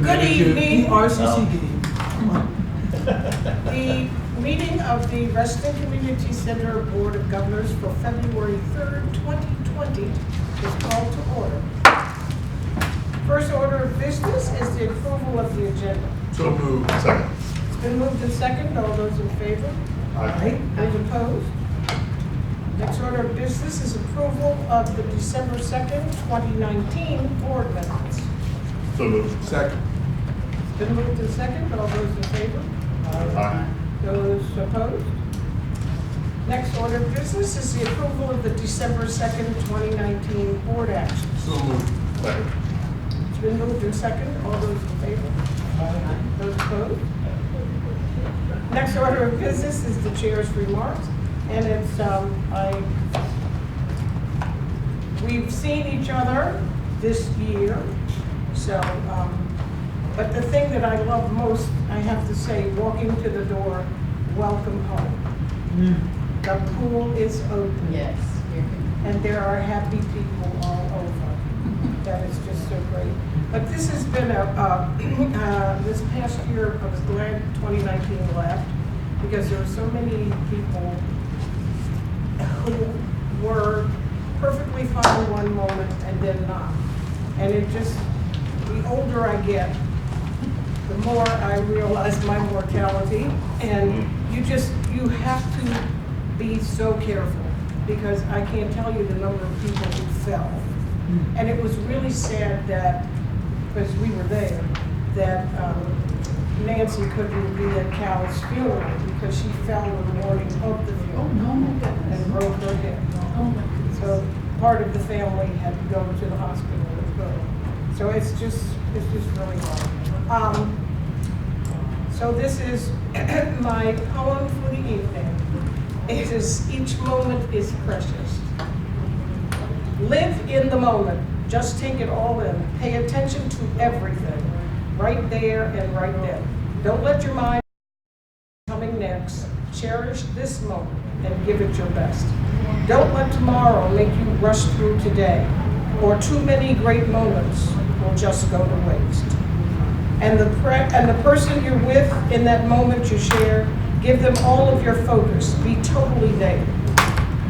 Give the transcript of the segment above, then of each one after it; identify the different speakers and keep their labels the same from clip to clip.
Speaker 1: Good evening.
Speaker 2: RCC game.
Speaker 1: The meeting of the Reston Community Center Board of Governors for February 3rd, 2020 is called to order. First order of business is the approval of the agenda.
Speaker 2: So moved.
Speaker 3: Second.
Speaker 1: It's been moved and seconded. All those in favor?
Speaker 2: Aye.
Speaker 1: Those opposed? Next order of business is approval of the December 2nd, 2019 board minutes.
Speaker 3: So moved.
Speaker 2: Second.
Speaker 1: It's been moved and seconded. All those in favor?
Speaker 3: Aye.
Speaker 1: Those opposed? Next order of business is the approval of the December 2nd, 2019 board actions.
Speaker 2: So moved.
Speaker 3: Second.
Speaker 1: It's been moved and seconded. All those in favor? Those opposed? Next order of business is the chair's remarks, and it's, we've seen each other this year, so, but the thing that I love most, I have to say, walking to the door, welcome home. The pool is open.
Speaker 4: Yes.
Speaker 1: And there are happy people all over. That is just so great. But this has been this past year, I was glad 2019 left, because there were so many people who were perfectly fine one moment and then not. And it just, the older I get, the more I realize my mortality. And you have to be so careful, because I can't tell you the number of people who fell. And it was really sad that, because we were there, that Nancy couldn't be at Cal's funeral because she fell in the morning of the funeral and broke her hip. So part of the family had to go to the hospital as well. So it's just really hard. So this is my poem for the evening. It is, each moment is precious. Live in the moment. Just take it all in. Pay attention to everything, right there and right then. Don't let your mind coming next. Cherish this moment and give it your best. Don't let tomorrow make you rush through today, or too many great moments will just go to waste. And the person you're with in that moment you share, give them all of your focus. Be totally there.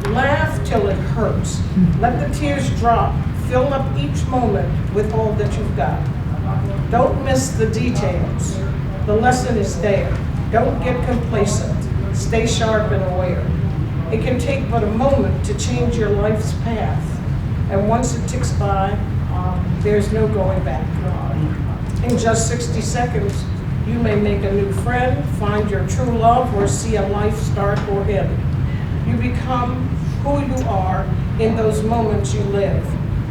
Speaker 1: Laugh till it hurts. Let the tears drop. Fill up each moment with all that you've got. Don't miss the details. The lesson is there. Don't get complacent. Stay sharp and aware. It can take but a moment to change your life's path. And once it ticks by, there's no going back. In just 60 seconds, you may make a new friend, find your true love, or see a life start or end. You become who you are in those moments you live.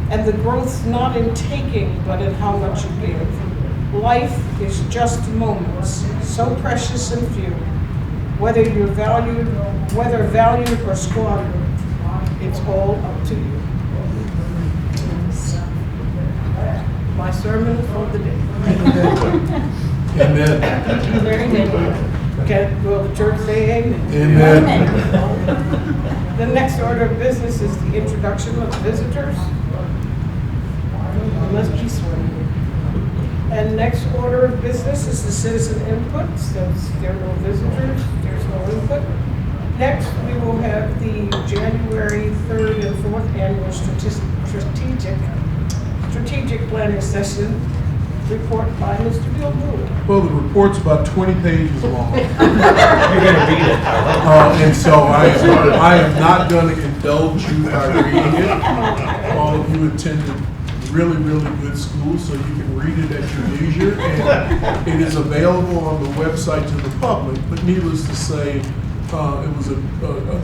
Speaker 1: And the growth's not in taking, but in how much you give. Life is just moments, so precious and few. Whether valued or squandered, it's all up to you. My sermon for the day.
Speaker 2: Amen.
Speaker 1: Very good. Okay, will the church say amen?
Speaker 2: Amen.
Speaker 1: The next order of business is the introduction of visitors. Unless be sworn. And next order of business is the citizen input. Since there are no visitors, there's no input. Next, we will have the January 3rd and 4th annual strategic planning session report by Mr. Bill Brewer.
Speaker 2: Well, the report's about 20 pages long.
Speaker 3: You're gonna read it.
Speaker 2: And so I am not going to indulge you by reading it. All of you attended really, really good schools, so you can read it at your leisure. And it is available on the website to the public. But needless to say, it was a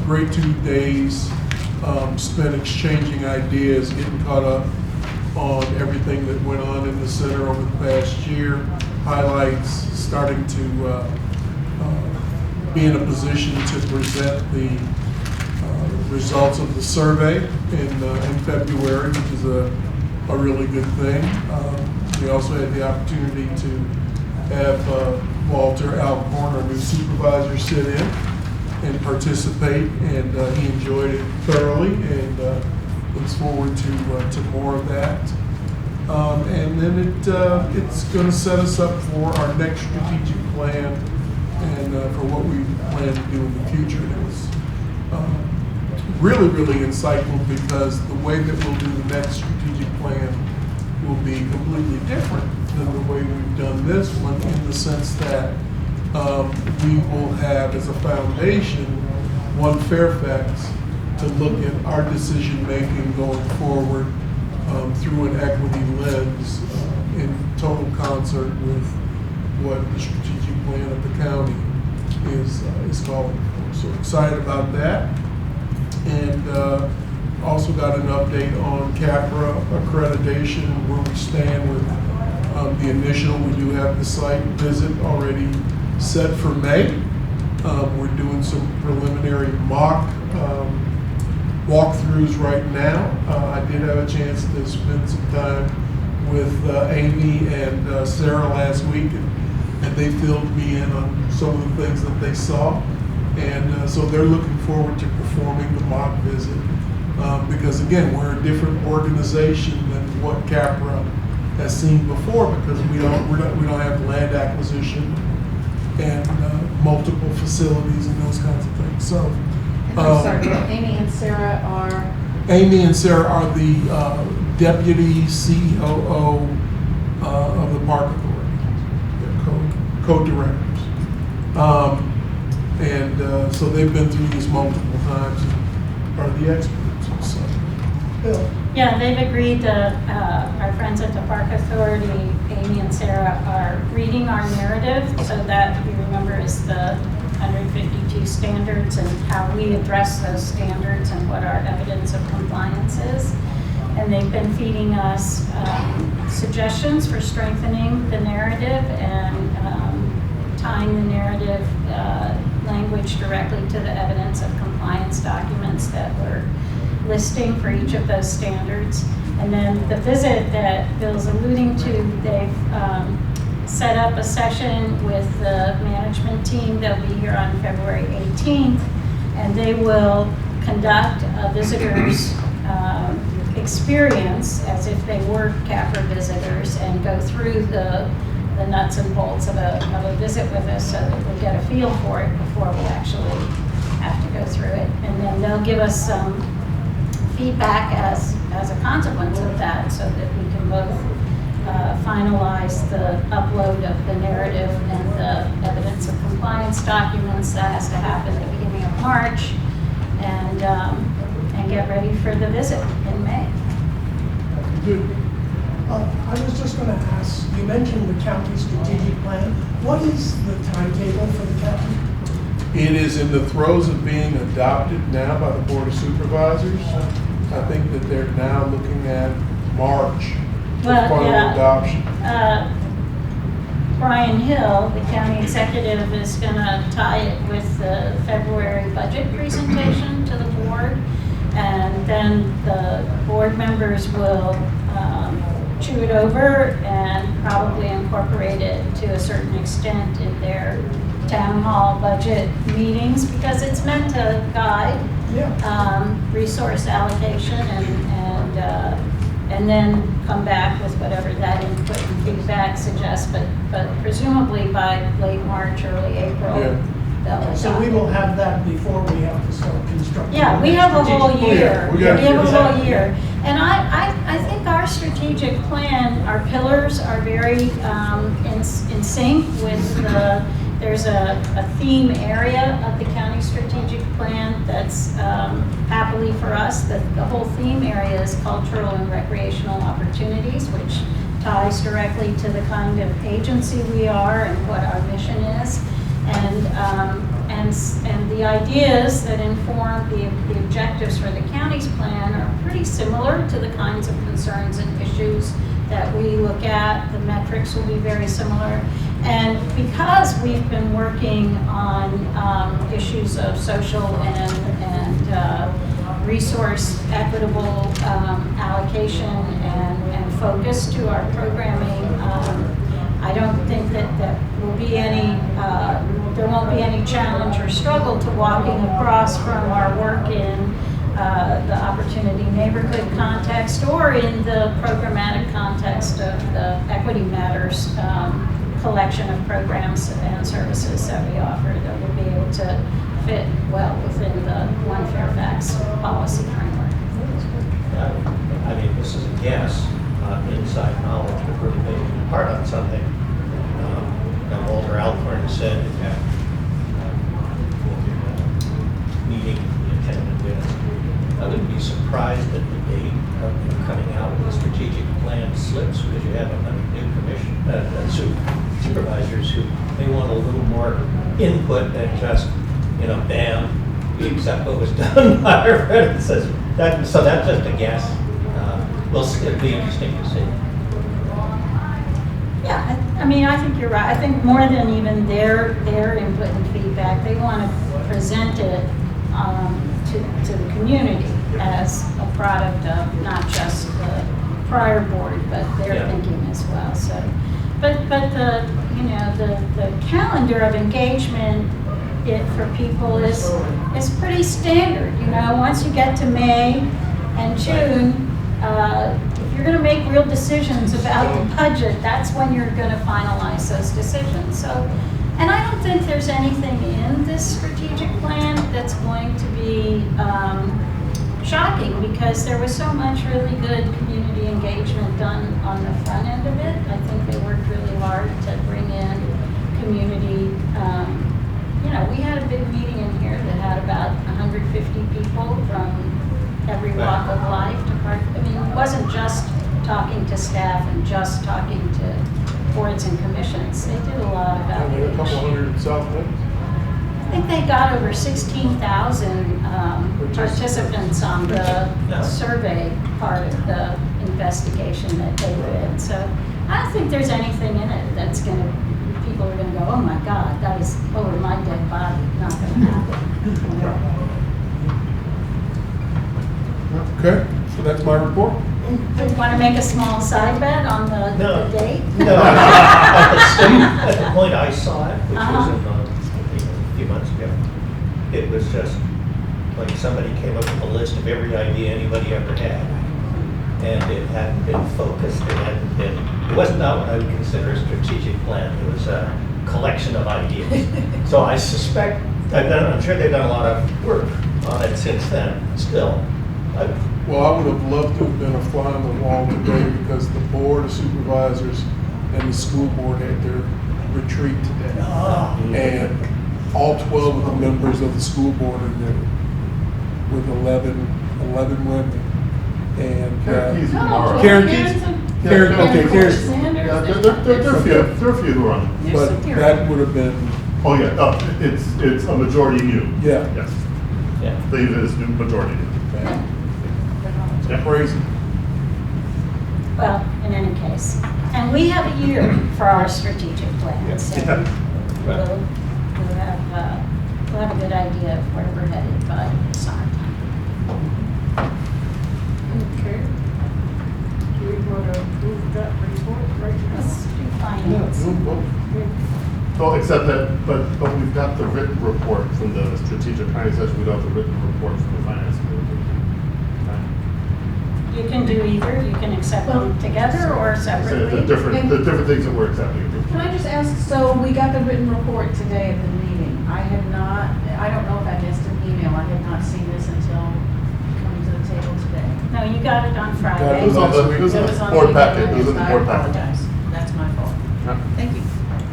Speaker 2: great 2 days spent exchanging ideas, getting caught up on everything that went on in the center over the past year, highlights, starting to be in a position to present the results of the survey in February, which is a really good thing. We also had the opportunity to have Walter Alcorn, our new supervisor, sit in and participate, and he enjoyed it thoroughly and looks forward to more of that. And then it's going to set us up for our next strategic plan and for what we plan to do in the future. And it was really, really insightful because the way that we'll do the next strategic plan will be completely different than the way we've done this one, in the sense that we will have as a foundation One Fairfax to look at our decision-making going forward through an equity lens in total concert with what the strategic plan of the county is calling for. So excited about that. And also got an update on CAPRA accreditation, where we stand with the initial. We do have the site visit already set for May. We're doing some preliminary mock walkthroughs right now. I did have a chance to spend some time with Amy and Sarah last week, and they filled me in on some of the things that they saw. And so they're looking forward to performing the mock visit because, again, we're a different organization than what CAPRA has seen before, because we don't have land acquisition and multiple facilities and those kinds of things. So,
Speaker 4: I'm sorry, Amy and Sarah are?
Speaker 2: Amy and Sarah are the deputy COO of the Park Authority. They're co-directors. And so they've been through this multiple times and are the experts. So, Bill.
Speaker 5: Yeah, they've agreed. Our friends at the Park Authority, Amy and Sarah, are reading our narrative, so that we remember is the 152 standards and how we address those standards and what our evidence of compliance is. And they've been feeding us suggestions for strengthening the narrative and tying the narrative language directly to the evidence of compliance documents that we're listing for each of those standards. And then the visit that Bill's alluding to, they've set up a session with the management team. They'll be here on February 18th, and they will conduct a visitor's experience as if they were CAPRA visitors and go through the nuts and bolts of a visit with us, so that we'll get a feel for it before we actually have to go through it. And then they'll give us some feedback as a consequence of that, so that we can both finalize the upload of the narrative and the evidence of compliance documents that has to happen at the beginning of March, and get ready for the visit in May.
Speaker 2: Good.
Speaker 6: I was just going to ask, you mentioned the county strategic plan. What is the timetable for the county?
Speaker 2: It is in the throes of being adopted now by the Board of Supervisors. I think that they're now looking at March for final adoption.
Speaker 5: Brian Hill, the county executive, is going to tie it with the February budget presentation to the board, and then the board members will chew it over and probably incorporate it to a certain extent in their town hall budget meetings, because it's meant to guide resource allocation and then come back with whatever that input and feedback suggests. But presumably by late March, early April, they'll adopt.
Speaker 6: So we will have that before we have to start constructing.
Speaker 5: Yeah, we have a whole year.
Speaker 2: We have
Speaker 5: a whole year. And I think our strategic plan, our pillars are very in sync with there's a theme area of the county strategic plan that's happily for us, that the whole theme area is cultural and recreational opportunities, which ties directly to the kind of agency we are and what our mission is. And the ideas that inform the objectives for the county's plan are pretty similar to the kinds of concerns and issues that we look at. The metrics will be very similar. And because we've been working on issues of social and resource equitable allocation and focus to our programming, I don't think that will be any, there won't be any challenge or struggle to walking across from our work in the opportunity neighborhood context or in the programmatic context of the Equity Matters collection of programs and services that we offer that will be able to fit well within the One Fairfax policy framework.
Speaker 7: I mean, this is a guess, not inside knowledge, but really making a part on something. And Walter Alcorn has said at the meeting he attended with, I wouldn't be surprised that the date of coming out with the strategic plan slips because you have a new supervisors who may want a little more input than just, bam, we accept what was done by our predecessors. So that's just a guess. It'll be interesting to see.
Speaker 5: Yeah, I mean, I think you're right. I think more than even their input and feedback, they want to present it to the community as a product of not just the prior board, but their thinking as well. So, but the calendar of engagement for people is pretty standard. Once you get to May and June. If you're going to make real decisions about the budget, that's when you're going to finalize those decisions. So, and I don't think there's anything in this strategic plan that's going to be shocking because there was so much really good community engagement done on the front end of it. I think they worked really hard to bring in community. We had a big meeting in here that had about 150 people from every walk of life to part. I mean, it wasn't just talking to staff and just talking to boards and commissions. They did a lot of outreach.
Speaker 2: A couple hundred in South Bend.
Speaker 5: I think they got over 16,000 participants on the survey part of the investigation that they did. So I don't think there's anything in it that's people are going to go, oh my God, that was over my dead body. Not going to happen.
Speaker 2: Okay, so that's my report.
Speaker 5: Do you want to make a small side bet on the date?
Speaker 7: No. At the point I saw it, which was a few months ago, it was just like somebody came up with a list of every idea anybody ever had. And it hadn't been focused, it wasn't not what I would consider a strategic plan. It was a collection of ideas. So I suspect, I'm sure they've done a lot of work on it since then, still.
Speaker 2: Well, I would have loved to have been a fly on the wall today because the board of supervisors and the school board had their retreat today. And all 12 of the members of the school board are there with 11 women. And Karen Keys. Karen, okay, Karen.
Speaker 3: Yeah, there are a few who are on it.
Speaker 2: But that would have been,
Speaker 3: Oh, yeah, it's a majority new.
Speaker 2: yeah,
Speaker 3: Yes,
Speaker 7: Yeah.
Speaker 3: I believe it is majority new.
Speaker 2: crazy.
Speaker 5: Well, in any case. And we have a year for our strategic plan. So we'll have a good idea of where we're headed by summertime.
Speaker 1: Okay. Do we want to move that report right now?
Speaker 5: Let's do finance.
Speaker 3: Well, except that, but we've got the written report from the strategic planning session, we don't have the written report from the finance committee.
Speaker 5: You can do either. You can accept them together or
Speaker 3: So
Speaker 5: separately.
Speaker 3: the different things that we're accepting.
Speaker 4: Can I just ask, so we got the written report today at the meeting. I don't know if I missed an email. I had not seen this until coming to the table today.
Speaker 5: No, you got it on Friday.
Speaker 3: It was on the
Speaker 4: It was on
Speaker 3: board
Speaker 4: the
Speaker 3: packet,
Speaker 4: email.
Speaker 3: it was in the board
Speaker 4: I
Speaker 3: packet.
Speaker 4: apologize. That's my fault. Thank you.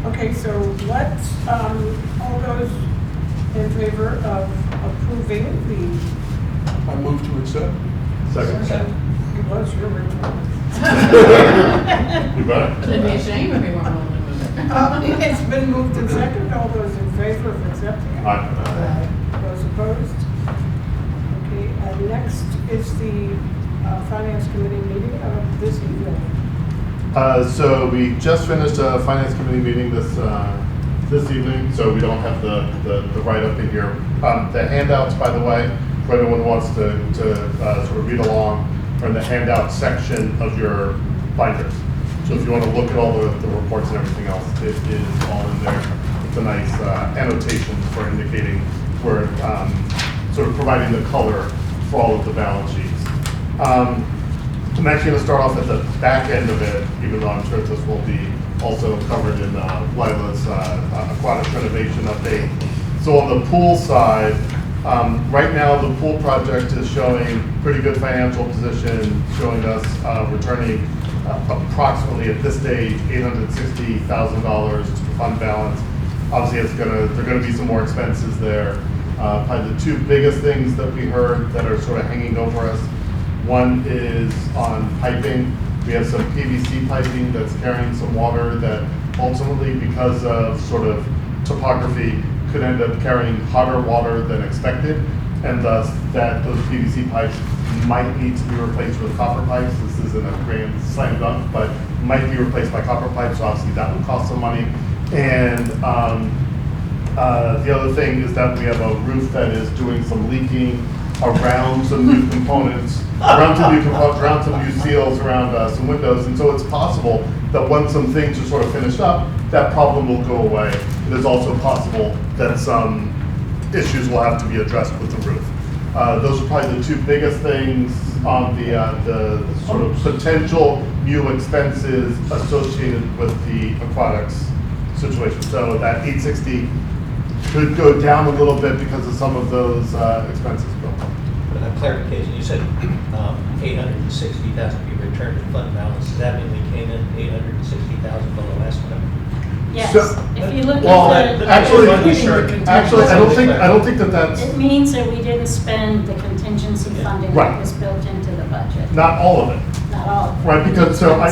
Speaker 1: Okay, so let's, all those in favor of approving
Speaker 2: I move to accept.
Speaker 3: Second.
Speaker 1: it was your report.
Speaker 3: You got it?
Speaker 4: It'd be a shame if we weren't willing to move it.
Speaker 1: It's been moved and seconded. All those in favor of accepting it?
Speaker 3: Aye.
Speaker 1: Those opposed? Okay, and next is the Finance Committee meeting of this evening.
Speaker 3: So we just finished a finance committee meeting this evening, so we don't have the write-up in here. The handouts, by the way, for anyone who wants to sort of read along, are in the handout section of your binders. So if you want to look at all the reports and everything else, it is all in there. It's a nice annotation for indicating we're sort of providing the color for all of the balance sheets. I'm actually going to start off at the back end of it, even though I'm sure this will be also covered in Lila's aquatic renovation update. So on the pool side, right now the pool project is showing pretty good financial position, showing us returning approximately at this stage $860,000 to the fund balance. Obviously, there are going to be some more expenses there. Probably the two biggest things that we heard that are sort of hanging over us. One is on piping. We have some PVC piping that's carrying some water that ultimately, because of sort of topography, could end up carrying hotter water than expected, and thus that those PVC pipes might need to be replaced with copper pipes. This isn't a grand slam dunk, but might be replaced by copper pipes, so obviously that would cost some money. And the other thing is that we have a roof that is doing some leaking around some new components, around some new seals, around some windows, and so it's possible that once some things are sort of finished up, that problem will go away. It is also possible that some issues will have to be addressed with the roof. Those are probably the two biggest things on the sort of potential new expenses associated with the aquatics situation. So that 860 could go down a little bit because of some of those expenses.
Speaker 7: But a clarification, you said 860,000 be returned to fund balance. Does that mean we came in 860,000 below estimate?
Speaker 5: Yes,
Speaker 3: So-
Speaker 5: if you look
Speaker 3: Well,
Speaker 5: at the.
Speaker 3: actually,
Speaker 5: contingency-
Speaker 3: I don't think that that's
Speaker 5: It means that we didn't spend the contingency funding
Speaker 3: Right.
Speaker 5: that was built into the budget,
Speaker 3: not all of it.
Speaker 5: not all of it.
Speaker 3: Right, because, so I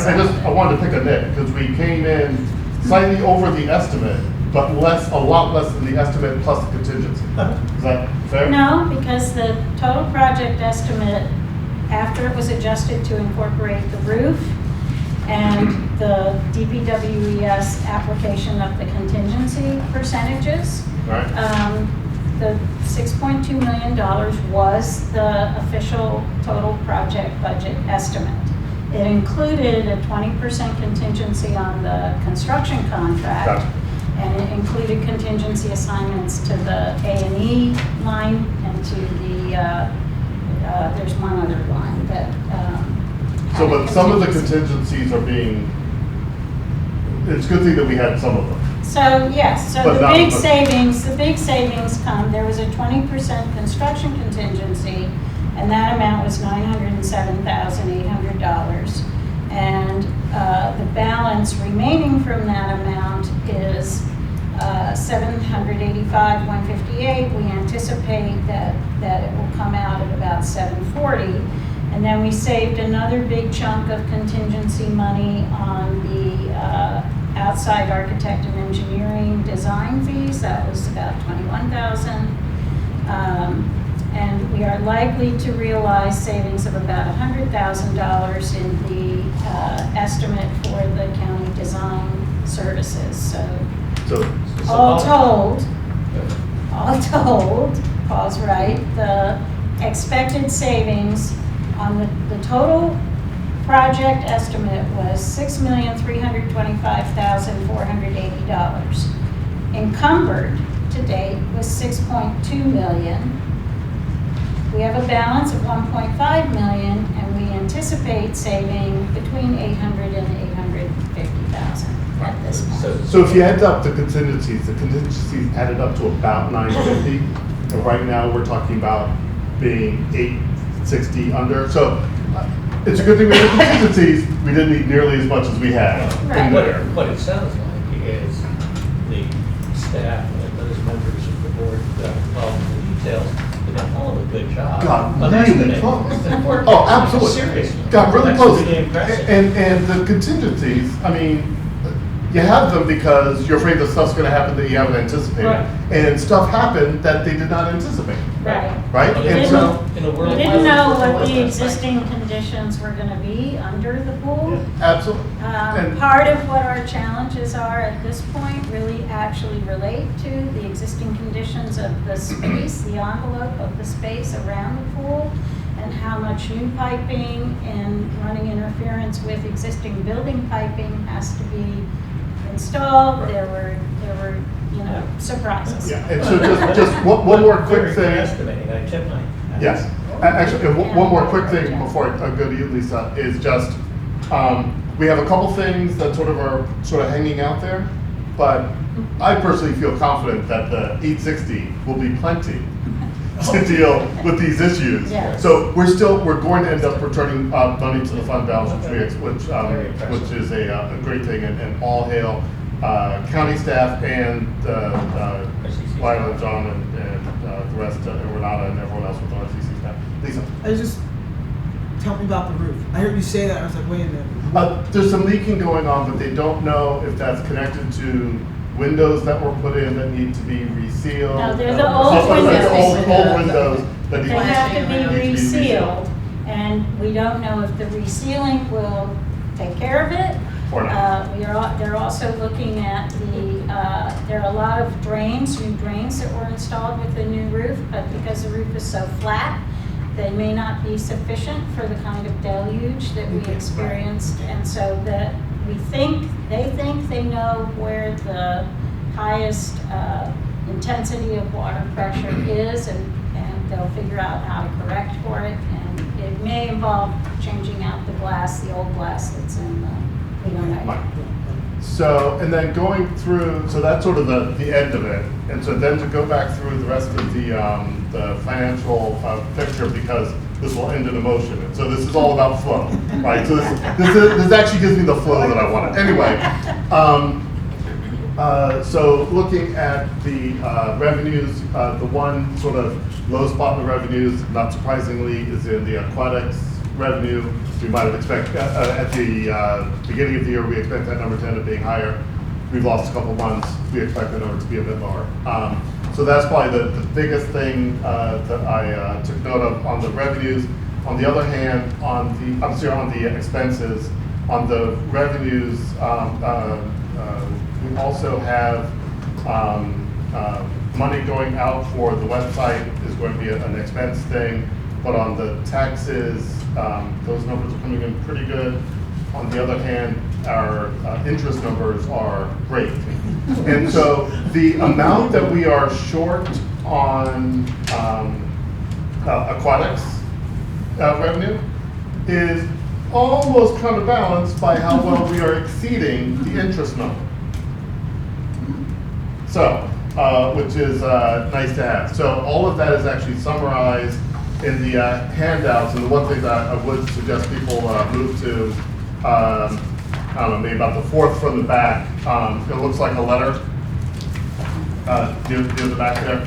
Speaker 5: I
Speaker 3: wanted to pick a nit, because we came in slightly over the estimate, but a lot less than the estimate plus the contingency. Is that fair?
Speaker 5: No, because the total project estimate, after it was adjusted to incorporate the roof and the DPWES application of the contingency percentages,
Speaker 3: Right,
Speaker 5: the $6.2 million was the official total project budget estimate. It included a 20% contingency on the construction contract.
Speaker 3: Gotcha.
Speaker 5: And it included contingency assignments to the A&E line and to the, there's one other line that.
Speaker 3: so,
Speaker 5: had a
Speaker 3: but some of the
Speaker 5: contingency.
Speaker 3: contingencies are being, it's a good thing that we had some of them.
Speaker 5: So, yes, so
Speaker 3: But
Speaker 5: the
Speaker 3: not-
Speaker 5: big
Speaker 3: but-
Speaker 5: savings come, there was a 20% construction contingency, and that amount was $907,800. And the balance remaining from that amount is $785,158. We anticipate that it will come out at about $740. And then we saved another big chunk of contingency money on the outside architect and engineering design fees. That was about $21,000. And we are likely to realize savings of about $100,000 in the estimate for the county design services. So
Speaker 3: So,
Speaker 5: all told, Paul's right, the expected savings on the total project estimate was $6,325,480. Encumbered to date was $6.2 million. We have a balance of $1.5 million, and we anticipate saving between $800,000 and $850,000 at this point.
Speaker 3: so if you add up the contingencies added up to about 950, and right now we're talking about being 860 under. So it's a good thing we had contingencies. We didn't need nearly as much as we had
Speaker 5: Right.
Speaker 3: in there.
Speaker 7: What it sounds like is the staff and those members of the board that are involved in the details did a hell of a good job.
Speaker 3: Got
Speaker 7: of
Speaker 3: really
Speaker 7: estimating
Speaker 3: close.
Speaker 7: the work.
Speaker 3: Oh, absolutely.
Speaker 7: Seriously.
Speaker 3: Got really
Speaker 7: That's
Speaker 3: close.
Speaker 7: really impressive.
Speaker 3: And the contingencies, I mean, you have them because you're afraid that stuff's gonna happen that you haven't anticipated.
Speaker 7: Right.
Speaker 3: And stuff happened that they did not anticipate,
Speaker 5: Right.
Speaker 3: right?
Speaker 5: We
Speaker 3: And so,
Speaker 7: In a world
Speaker 5: We didn't
Speaker 7: where
Speaker 5: know
Speaker 7: we're
Speaker 5: what
Speaker 7: working
Speaker 5: the
Speaker 7: with,
Speaker 5: existing conditions were gonna be under the pool.
Speaker 3: absolutely. And-
Speaker 5: Part of what our challenges are at this point really actually relate to the existing conditions of the space, the envelope of the space around the pool, and how much new piping and running interference with existing building piping has to be installed.
Speaker 3: Right.
Speaker 5: There were, surprises.
Speaker 3: Yeah, and so just one more quick
Speaker 7: Very good
Speaker 3: thing.
Speaker 7: estimating. I tip my.
Speaker 3: Yes. Actually, one more quick thing before I go to you, Lisa, is just, we have a couple things that sort of hanging out there, but I personally feel confident that the 860 will be plenty to deal with these issues.
Speaker 5: Yes.
Speaker 3: So we're going to end up returning money to the fund balance, which is a great thing, and all hail county staff and Lila, John, and the rest, and Renata, and everyone else with the RCC staff. Lisa?
Speaker 8: Tell me about the roof. I heard you say that, I was like, wait a minute.
Speaker 3: There's some leaking going on, but they don't know if that's connected to windows that were put in that need to be resealed.
Speaker 5: No, they're the old windows.
Speaker 3: Old windows that need
Speaker 5: They have to be
Speaker 3: need
Speaker 5: resealed, and we don't know if the resealing will take care of it.
Speaker 3: Or not.
Speaker 5: They're also looking at there are a lot of new drains that were installed with the new roof, but because the roof is so flat, they may not be sufficient for the kind of deluge that we experienced, and so that they think they know where the highest intensity of water pressure is, and they'll figure out how to correct for it, and it may involve changing out the old glass that's in the, we don't know.
Speaker 3: Right. So, and then going through, so that's sort of the end of it. And so then to go back through the rest of the financial picture, because this will end in a motion. And so this is all about flow, right? So this actually gives me the flow that I want. Anyway, so looking at the revenues, the one sort of low spot in the revenues, not surprisingly, is in the aquatics revenue. We might have expected, at the beginning of the year, we expect that number to end up being higher. We've lost a couple months. We expect that number to be a bit lower. So that's probably the biggest thing that I took note of on the revenues. On the other hand, on the expenses, on the revenues, we also have money going out for the website is going to be an expense thing, but on the taxes, those numbers are coming in pretty good. On the other hand, our interest numbers are great. And so the amount that we are short on aquatics revenue is almost counterbalanced by how well we are exceeding the interest number. So, which is nice to have. So all of that is actually summarized in the handouts, and the one thing that I would suggest people move to, I don't know, maybe about the fourth from the back. It looks like a letter near the back there,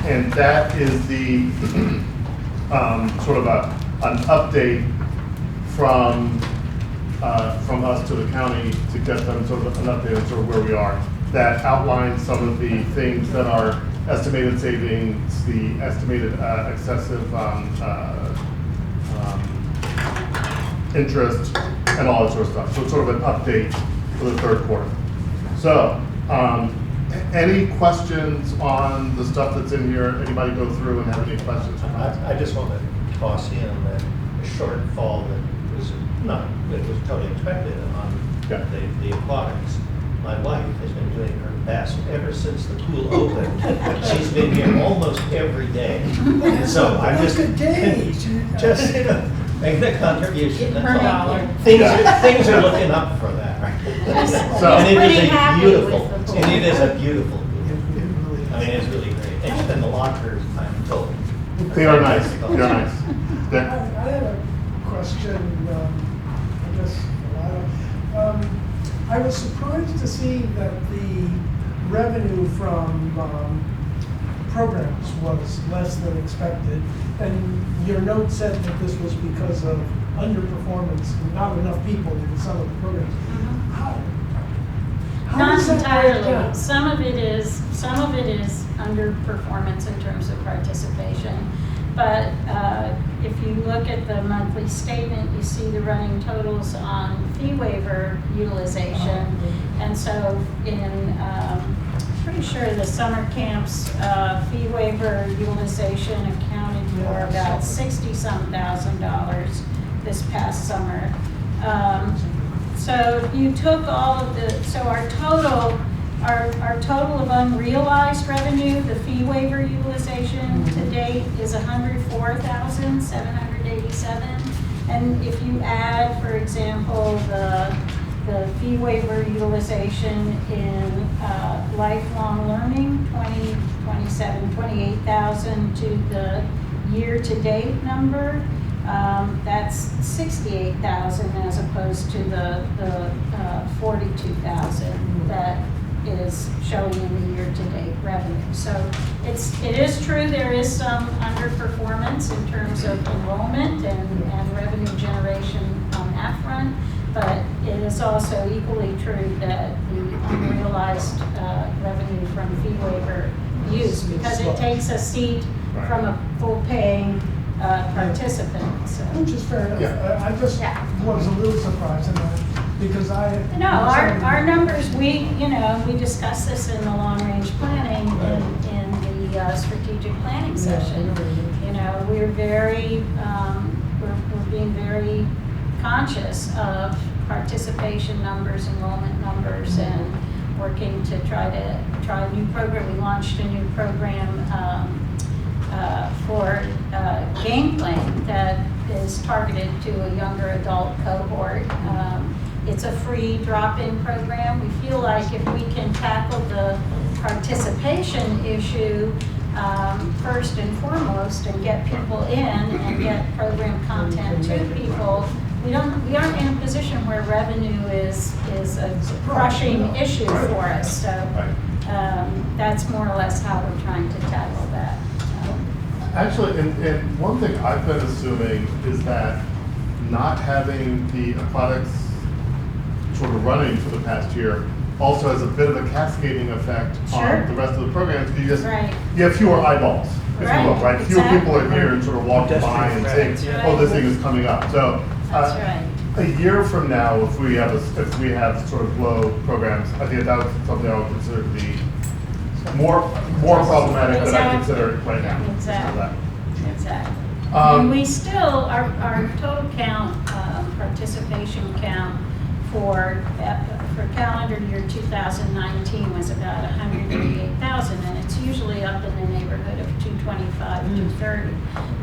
Speaker 3: and that is the sort of an update from us to the county to get them sort of an update on sort of where we are. That outlines some of the things that are estimated savings, the estimated excessive interest, and all that sort of stuff. So it's sort of an update for the third quarter. So, any questions on the stuff that's in here? Anybody go through and have any questions?
Speaker 7: I just want to toss in that shortfall that was totally expected on the aquatics. My wife has been doing her best ever since the pool opened. She's been here almost every day. And so I'm just making a contribution. That's all. Things are looking up for that.
Speaker 3: So,
Speaker 7: and it is a
Speaker 5: happy
Speaker 7: beautiful,
Speaker 5: with the
Speaker 7: and it is a beautiful pool. I mean, it's really great. And the lockers, I'm told.
Speaker 3: they are nice. They're nice.
Speaker 6: I had a question, I guess, for Lila. I was surprised to see that the revenue from programs was less than expected, and your note said that this was because of underperformance, not enough people in some of the programs. How
Speaker 5: Not
Speaker 6: does that break
Speaker 5: entirely.
Speaker 6: down?
Speaker 5: Some of it is underperformance in terms of participation. But if you look at the monthly statement, you see the running totals on fee waiver utilization. And so pretty sure the summer camps fee waiver utilization accounted for about $60-some thousand this past summer. So if you took all of so our total our total of unrealized revenue, the fee waiver utilization to date is 104,787. And if you add, for example, the fee waiver utilization in lifelong learning, 28,000 to the year-to-date number, that's 68,000 as opposed to the 42,000 that is showing in the year-to-date revenue. So it is true there is some underperformance in terms of enrollment and revenue generation on that front, but it is also equally true that the unrealized revenue from fee waiver use, because it takes a seat from a full-paying participant. So.
Speaker 6: Which is fair enough.
Speaker 3: Yeah.
Speaker 6: I just
Speaker 5: Yeah.
Speaker 6: was a little surprised in that because
Speaker 5: No, our numbers, we discussed this in the long-range planning in the strategic planning session. We're very, we're being very conscious of participation numbers, enrollment numbers, and working to try a new program. We launched a new program for game playing that is targeted to a younger adult cohort. It's a free drop-in program. We feel like if we can tackle the participation issue first and foremost and get people in and get program content to people, we aren't in a position where revenue is a crushing issue for us. So that's more or less how we're trying to tackle that.
Speaker 3: Actually, and one thing I've been assuming is that not having the aquatics sort of running for the past year also has a bit of a cascading effect on the rest of the programs, because you have fewer eyeballs, if you will, right? Fewer people are here and sort of walking by and saying, oh, this thing is coming up. So a year from now, if we have sort of low programs, I think that's something I would consider to be more problematic than I consider it right now.
Speaker 5: Exactly. And we still, our total count, participation count for calendar year 2019 was about 188,000, and it's usually up in the neighborhood of 225, 230.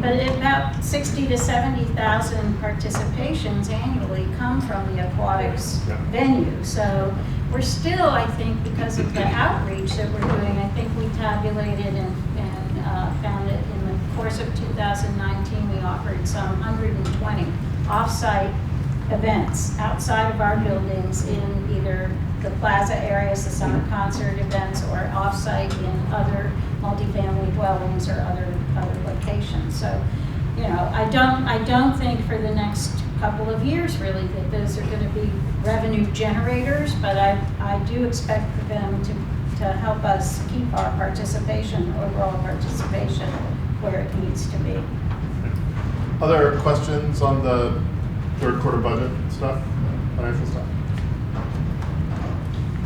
Speaker 5: But about 60 to 70,000 participations annually come from the aquatics venue. So we're still, I think, because of the outreach that we're doing, I think we tabulated and found that in the course of 2019, we offered some 120 off-site events outside of our buildings in either the plaza areas, the summer concert events, or off-site in other multifamily dwellings or other locations. So, I don't think for the next couple of years really that those are going to be revenue generators, but I do expect for them to help us keep our participation, overall participation, where it needs to be.
Speaker 3: Other questions on the third quarter budget stuff, financial stuff?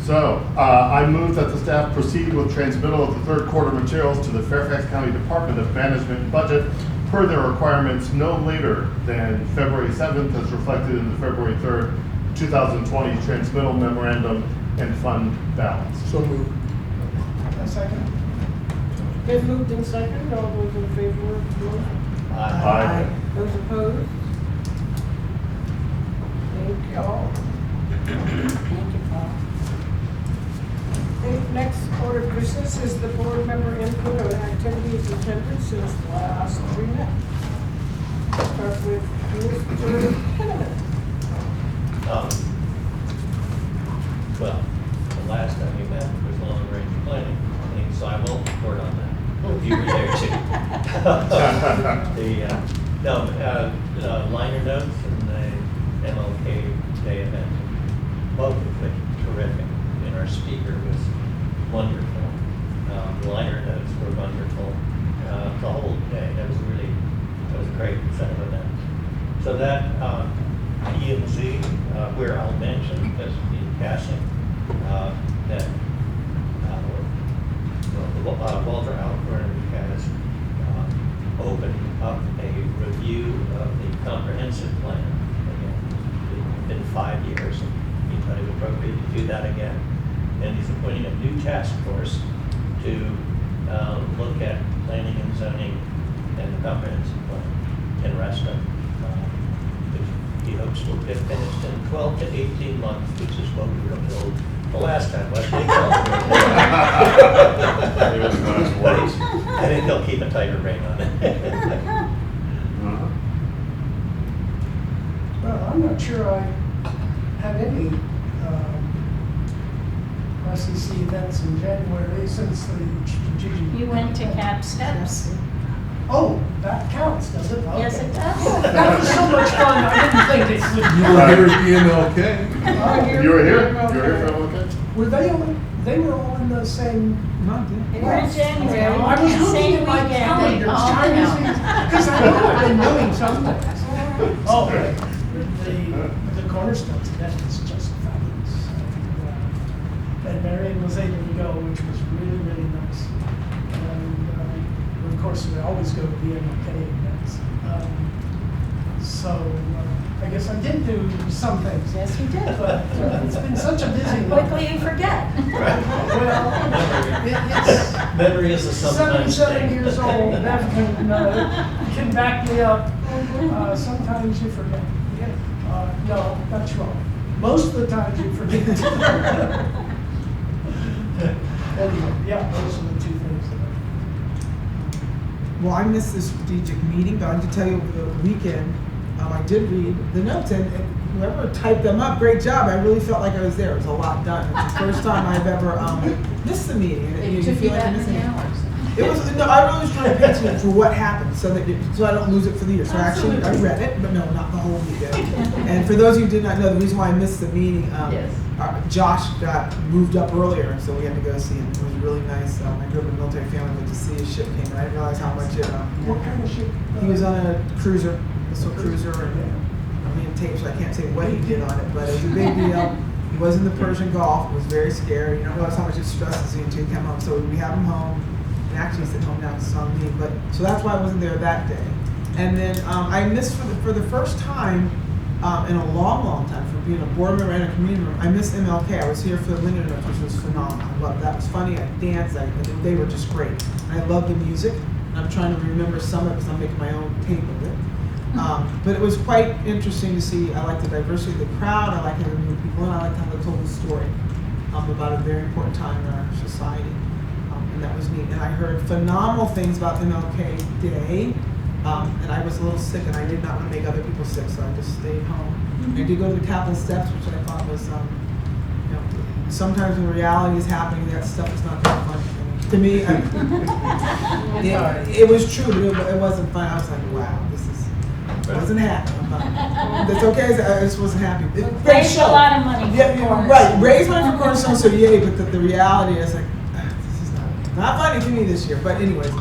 Speaker 3: So, I move that the staff proceed with transmittal of the third quarter materials to the Fairfax County Department of Management and Budget per their requirements no later than February 7th as reflected in the February 3rd, 2020 transmittal memorandum and fund balance.
Speaker 2: So moved.
Speaker 6: A second.
Speaker 1: Been moved in second, all those in favor of the motion?
Speaker 3: Aye.
Speaker 1: Those opposed? Thank you all.
Speaker 5: Thank you, Paul.
Speaker 1: The next order of business is the board member input on activities attended since last we met. Start with Mr. Henneman.
Speaker 7: Well, the last time we met was long-range planning, so I will report on that. You were there too. The liner notes and the MLK Day event, both of which terrific, and our speaker was wonderful. The liner notes were wonderful. The whole day, that was a great set of events. So that EMZ, where I'll mention, just in passing, that Walter Alcorn has opened up a review of the comprehensive plan. Again, it's been 5 years, and he thought it was appropriate to do that again. And he's appointing a new task force to look at planning and zoning and the comprehensive plan in Reston. Which he hopes will get finished in 12 to 18 months, which is what we were told the last time, wasn't it? I think they'll keep a tighter rein on it.
Speaker 6: Well, I'm not sure I had any RCC events in January since the strategic.
Speaker 5: You went to Cap Steps?
Speaker 6: Oh, that counts, does it? Okay.
Speaker 5: Yes, it does.
Speaker 6: That was so much fun, I didn't think it would.
Speaker 2: You were here at the MLK.
Speaker 3: You were here? You were here for MLK?
Speaker 6: Were they were all in the same month?
Speaker 5: They were in January.
Speaker 6: I was looking
Speaker 5: Same
Speaker 6: at my
Speaker 5: weekend.
Speaker 6: calendar,
Speaker 5: Oh,
Speaker 6: trying to
Speaker 5: no.
Speaker 6: see, because I know I've been doing something. Oh, the Cornerstones event is just fabulous. And Marion was able to go, which was really, really nice. And of course, we always go to the MLK events. I guess I did do some things.
Speaker 5: Yes, you did.
Speaker 6: But it's been such a busy
Speaker 5: How
Speaker 6: month.
Speaker 5: quickly you forget.
Speaker 6: Well, it's
Speaker 7: Memory is a sometimes
Speaker 6: 77
Speaker 7: thing.
Speaker 6: years old, Bev can back me up. Sometimes you forget. No, that's wrong. Most of the times you forget. Anyway, yeah, those are the two things that
Speaker 8: Well, I missed the strategic meeting, but I can tell you over the weekend, I did read the notes, and whoever typed them up, great job. I really felt like I was there. It was a lot done. It's the first time I've ever missed the meeting. And
Speaker 4: It
Speaker 8: you
Speaker 4: took you
Speaker 8: feel like
Speaker 4: that
Speaker 8: you're
Speaker 4: many
Speaker 8: missing it.
Speaker 4: hours.
Speaker 8: It was no. I really was trying to pay attention for what happened, so I don't lose it for the year. So actually, I read it, but no, not the whole weekend. And for those of you who did not know, the reason why I missed the meeting,
Speaker 4: Yes.
Speaker 8: Josh got moved up earlier, and so we had to go see him. It was really nice. I grew up in a military family, but to see his ship came, and I didn't realize how much it.
Speaker 6: what kind of shit?
Speaker 8: He was on a cruiser, missile cruiser, and I mean tapes. So I can't say what he did on it, but it was a big deal. He was in the Persian Gulf. Was very scared. You don't realize how much it stresses you until you come home. So we have him home. And actually, he's at home now because it's on me. But so that's why I wasn't there that day. And then I missed for the first time in a long, long time, from being a board member and a community member. I missed MLK. I was here for the Linden Notes, which was phenomenal. I loved that. It was funny. I danced. They were just great. And I love the music. And I'm trying to remember some of it because I'm making my own tape of it. But it was quite interesting to see. I like the diversity of the crowd. I like having new people, and I like how they told the story about a very important time in our society. And that was neat. And I heard phenomenal things about MLK Day. And I was a little sick, and I did not want to make other people sick, so I just stayed home. I did go to the Capitol steps, which I thought was, sometimes when reality is happening, that stuff is not that fun. To me, it was true. It wasn't fun. I was like, wow, I wasn't happy. That's okay. I just wasn't happy.
Speaker 5: Raised a lot of money for Cornerstone.
Speaker 8: Right. Raised money for Cornerstone, so yay. But the reality is like, this is not funny to me this year. But anyways,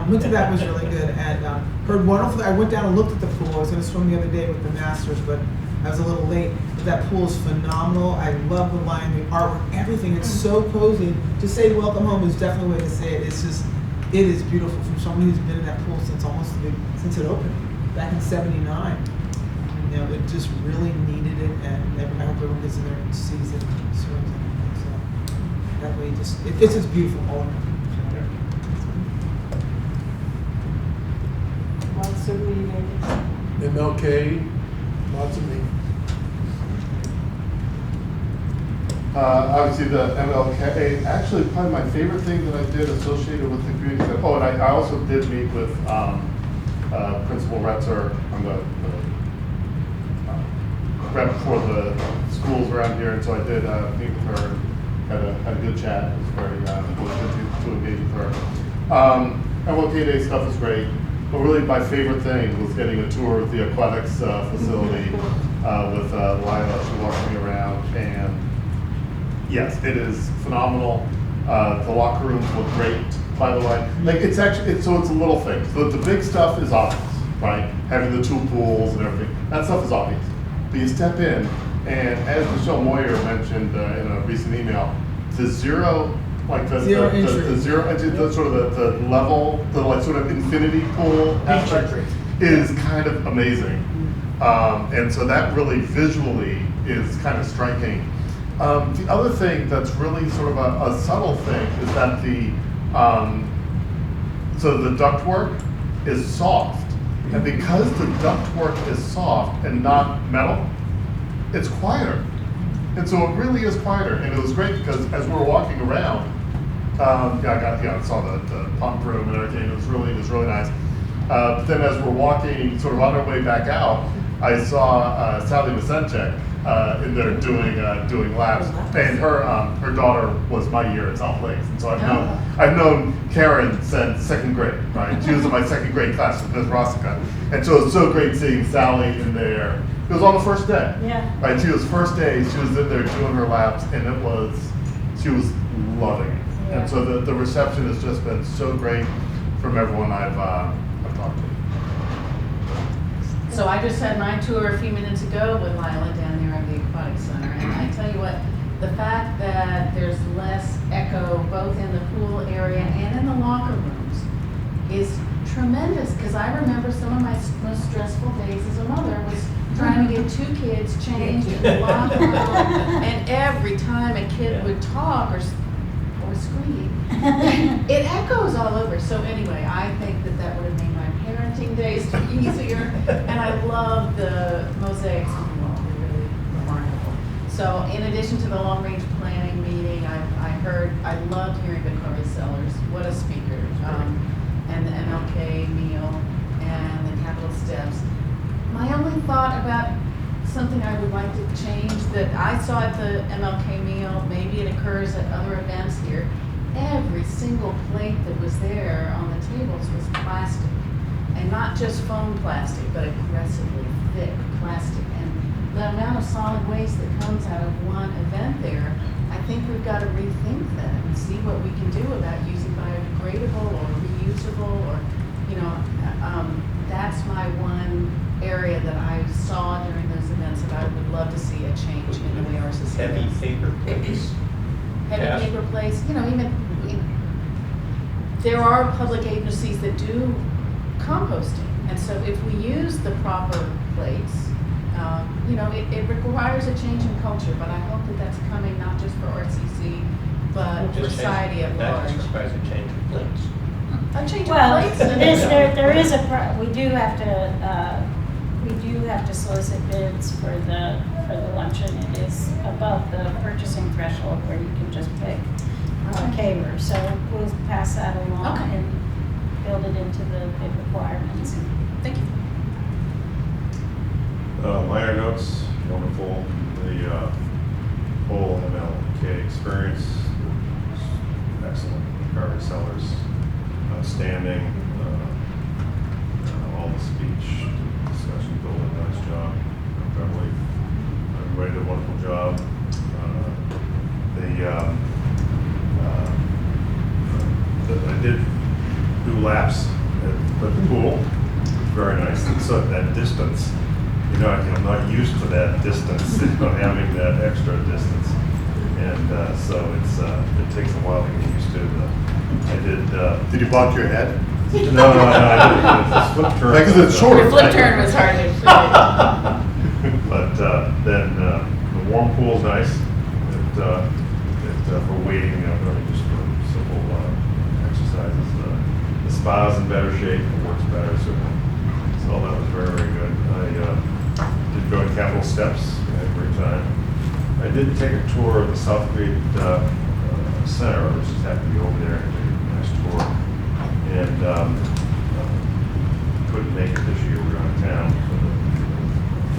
Speaker 8: went to that, was really good, and heard wonderful. I went down and looked at the pool. I was going to swim the other day with the Masters, but I was a little late. But that pool is phenomenal. I love the line, the artwork, everything. It's so cozy. To say welcome home is definitely a way to say it. It's just, it is beautiful from someone who's been in that pool since it opened. Back in '79, it just really needed it, and I hope everyone gets in there and sees it and swims it. So that way, it's just beautiful all around.
Speaker 1: Lots of meetings.
Speaker 2: MLK, lots of me.
Speaker 3: Obviously, the MLK, actually, probably my favorite thing that I did associated with the community center. Oh, and I also did meet with Principal Retzer on the rep for the schools around here, and so I did meet with her. Had a good chat. It was very good to engage with her. MLK Day stuff is great, but really my favorite thing was getting a tour of the aquatics facility with Lila. She walked me around, and yes, it is phenomenal. The locker rooms look great, by the way. Like it's a little thing. So the big stuff is obvious, right? Having the two pools and everything. That stuff is obvious. But you step in, and as Michelle Moyer mentioned in a recent email, the zero entry, the sort of the level, the like sort of infinity pool aspect is kind of amazing. And so that really visually is kind of striking. The other thing that's really sort of a subtle thing is that so the ductwork is soft. And because the ductwork is soft and not metal, it's quieter. And so it really is quieter. And it was great because as we were walking around, I saw the pump room and everything. It was really nice. But then as we're walking sort of on our way back out, I saw Sally Vicente in there doing laps, and her daughter was my year at South Lakes, and so I've known Karen since second grade, right? She was in my second grade class with Ms. Rossica, and so it was so great seeing Sally in there. It was on the first day,
Speaker 5: Yeah.
Speaker 3: right? She was first day. She was in there doing her laps, and she was loving it.
Speaker 5: Yeah.
Speaker 3: And so the reception has just been so great from everyone I've talked to.
Speaker 4: So I just had my tour a few minutes ago with Lila down there at the Aquatic Center, and I tell you what, the fact that there's less echo both in the pool area and in the locker rooms is tremendous, because I remember some of my most stressful days as a mother was trying to get 2 kids changed in the locker room, and every time a kid would talk or scream, it echoes all over. So anyway, I think that would have made my parenting days easier, and I love the mosaics on the wall. They're really remarkable. So in addition to the long-range planning meeting, I loved hearing Victoria Sellers. What a speaker. And the MLK meal and the Capitol Steps. My only thought about something I would like to change that I saw at the MLK meal, maybe it occurs at other events here, every single plate that was there on the tables was plastic. And not just foam plastic, but aggressively thick plastic. And the amount of solid waste that comes out of one event there, I think we've got to rethink that and see what we can do about using biodegradable or reusable, or, that's my one area that I saw during those events that I would love to see a change in the way our society
Speaker 7: Heavy
Speaker 4: does.
Speaker 7: paper plates.
Speaker 4: Heavy
Speaker 7: Yeah.
Speaker 4: paper plates, there are public agencies that do composting, and so if we use the proper plates, it requires a change in culture, but I hope that that's coming not just for RCC, but for society at
Speaker 7: That
Speaker 4: large.
Speaker 7: just requires a change of plates.
Speaker 4: A change of
Speaker 5: Well,
Speaker 4: plates.
Speaker 5: there is we do have to solicit bids for the luncheon. It is above the purchasing threshold where you can just pick caterers. So we'll pass that along
Speaker 4: Okay.
Speaker 5: and build it into the bid requirements.
Speaker 4: Thank you.
Speaker 9: Minor notes, wonderful. The whole MLK experience was excellent. Carver Sellers, outstanding. All the speech, discussion, Bill did a nice job. Beverly, everybody did a wonderful job. I did do laps at the pool. Very nice. And so that distance, I'm not used to that distance, having that extra distance. And so it takes a while to get used to.
Speaker 3: Did you bonk your head?
Speaker 9: No, I didn't. It's a flip turn.
Speaker 3: Because it's short.
Speaker 4: Your flip turn was hardly.
Speaker 9: But then the warm pool's nice. For waiting, really just for simple exercises. The spa's in better shape. It works better. So that was very, very good. I did go to Capitol Steps. I had a great time. I did take a tour of the South Street Center. I just happened to be over there and take a nice tour. And couldn't make it this year. We were out of town for the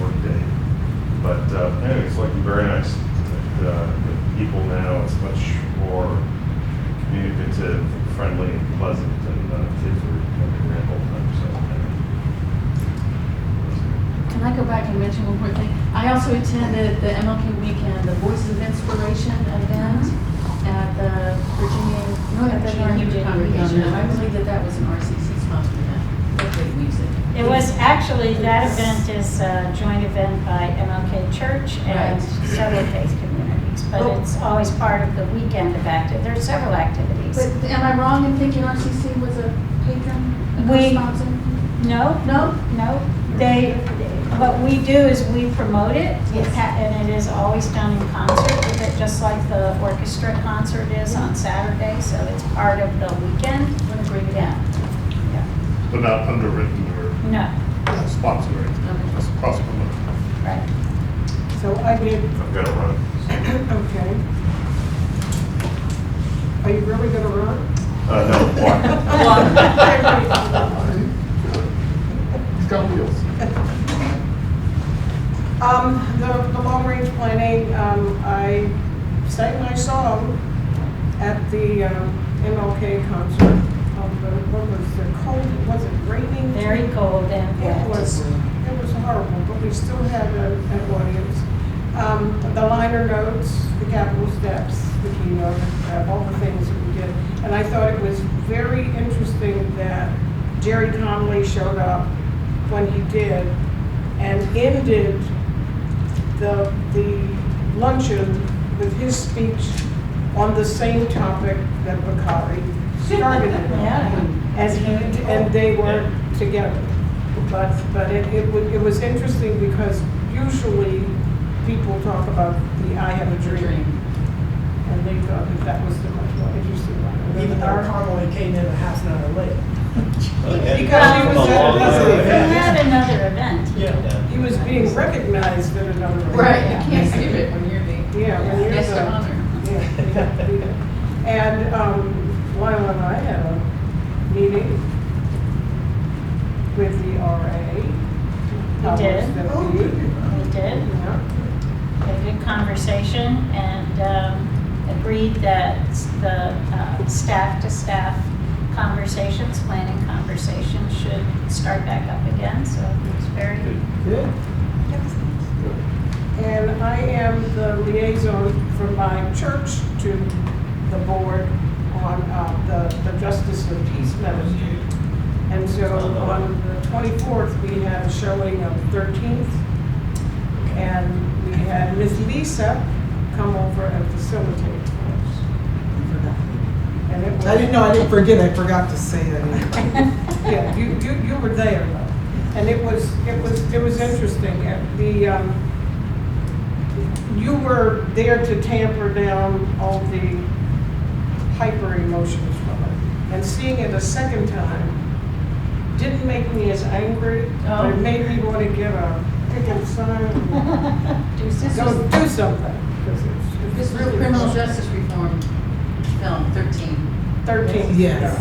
Speaker 9: work day. But anyway, it's looking very nice. The people now, it's much more communicative, friendly, and pleasant, and kids are coming around all the time. So,
Speaker 4: Can I go back and mention one more thing? I also attended the MLK weekend, the Voices of Inspiration event at the Northern Virginia Youth Congregation. And I believe that was an RCC sponsored event. What great music.
Speaker 5: It was actually, that event is a joint event by MLK Church and
Speaker 4: Right.
Speaker 5: several faith communities, but it's always part of the weekend of activity. There are several activities.
Speaker 4: But am I wrong in thinking RCC was a patron, a
Speaker 5: We-
Speaker 4: co-sponsor?
Speaker 5: No,
Speaker 4: No?
Speaker 5: no, What we do is we promote it,
Speaker 4: Yes.
Speaker 5: and it is always done in concert with it, just like the orchestra concert is on Saturday, so it's part of the weekend.
Speaker 4: What a great
Speaker 5: Yeah,
Speaker 4: event.
Speaker 3: But not underwritten or
Speaker 5: no,
Speaker 3: sponsored, or anything, just cross-promoted.
Speaker 5: right.
Speaker 1: So I did,
Speaker 9: I've got to run.
Speaker 1: okay. Are you really gonna run?
Speaker 9: No, walk.
Speaker 3: He's got wheels.
Speaker 1: The long-range planning, I sang my song at the MLK concert. What was the cold, was it raining?
Speaker 5: Very cold and
Speaker 1: It
Speaker 5: wet.
Speaker 1: was horrible, but we still had an audience. The liner notes, the capital steps, the keynote, all the things that we did. And I thought it was very interesting that Jerry Connolly showed up when he did and ended the luncheon with his speech on the same topic that Bakari started it.
Speaker 5: Yeah.
Speaker 1: And they were together. But it was interesting because usually people talk about the I have a dream. And they thought that was the much more interesting one.
Speaker 6: Even though Connolly came in a half an hour late.
Speaker 1: Because he was at another
Speaker 5: We
Speaker 1: event.
Speaker 5: had another event.
Speaker 6: Yeah.
Speaker 1: He was being recognized at another event.
Speaker 4: Right, you can't skip it when you're the
Speaker 1: Yeah, when you're
Speaker 4: guest
Speaker 1: the-
Speaker 4: of honor.
Speaker 1: Yeah, you have to be there. And Lionel and I had a meeting with the RA.
Speaker 5: We did.
Speaker 1: Powers that be.
Speaker 5: We did.
Speaker 1: Yeah.
Speaker 5: A good conversation and agreed that the staff-to-staff conversations, planning conversations should start back up again, so it's very
Speaker 6: Good.
Speaker 1: And I am the liaison from my church to the board on the Justice of Peace Ministry. And so on the 24th, we had a showing of 13th. And we had Miss Lisa come over and facilitate for us. And it was,
Speaker 8: I didn't know, I didn't forget, I forgot to say that.
Speaker 1: yeah, you were there though. And it was interesting. You were there to tamper down all the hyper emotions from it. And seeing it a second time didn't make me as angry, but it made me want to get a picket sign and
Speaker 5: do
Speaker 1: go do something. Because
Speaker 4: This
Speaker 1: it's
Speaker 4: real
Speaker 1: really
Speaker 4: criminal justice reform film, 13.
Speaker 1: 13.
Speaker 8: Yes.